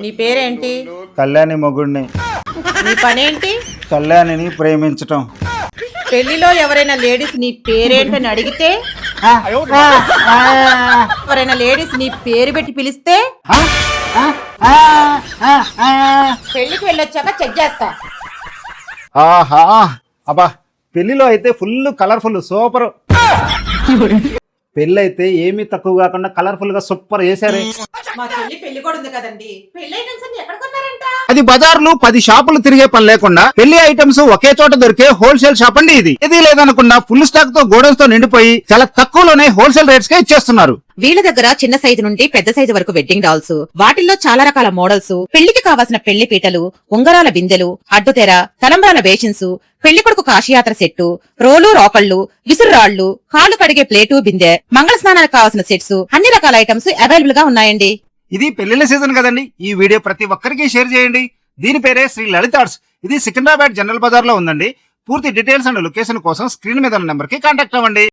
నీ పేరేంటి? కళ్యాణి మొగుడిని. నీ పనేంటి? కళ్యాణిని ప్రేమించటం. పెళ్లిలో ఎవరైనా లేడీస్ నీ పేరేంటని అడిగితే, ఎవరైనా లేడీస్ నీ పేరు పెట్టి పిలిస్తే పెళ్లికి వెళ్ళొచ్చాక చెక్ చేస్తా. ఆహా అబ్బా, పెళ్లిలో అయితే ఫుల్ కలర్ఫుల్ సూపర్. పెళ్ళి అయితే ఏమీ తక్కువ కాకుండా కలర్ఫుల్ గా సూపర్ చేశారే. మా చెల్లి పెళ్లి కూడా ఉంది కదండి. పెళ్లి ఐటమ్స్ అన్ని ఎక్కడ కొన్నారంట? అది బజార్లు 10 షాపులు తిరిగే పని లేకుండా పెళ్లి ఐటమ్స్ ఒకే చోట దొరికే హోల్సేల్ షాప్ అండి ఇది. ఇది లేదనుకున్నా ఫుల్ స్టాక్ తో గోడౌన్స్ తో నిండిపోయి చాలా తక్కువలోనే హోల్సేల్ రేట్స్ కే ఇచ్చేస్తున్నారు. వీళ్ళ దగ్గర చిన్న సైజు నుండి పెద్ద సైజు వరకు వెడ్డింగ్ డాల్స్, వాటిల్లో చాలా రకాల మోడల్స్, పెళ్లికి కావాల్సిన పెళ్లి పీటలు, ఉంగరాల బిందెలు, అడ్డుతెర, తలంబ్రాల బేషన్స్, పెళ్లి కొడుకు కాశీయాత్ర సెట్టు, రోలు రోకళ్లు, విసురురాళ్లు, కాళ్ళు కడిగే ప్లేటు బిందె, మంగళ స్నానాలకు కావాల్సిన సెట్స్, అన్ని రకాల ఐటమ్స్ అవైలబుల్ గా ఉన్నాయండి. ఇది పెళ్లిళ్ళ సీజన్ కదండి. ఈ వీడియో ప్రతి ఒక్కరికి షేర్ చేయండి. దీని పేరే శ్రీ లలిత ఆర్ట్స్. ఇది సికింద్రాబాద్ జనరల్ బజార్ లో ఉందండి. పూర్తి డీటెయిల్స్ అండ్ లొకేషన్ కోసం స్క్రీన్ మీద ఉన్న నెంబర్ కి కాంటాక్ట్ అవ్వండి.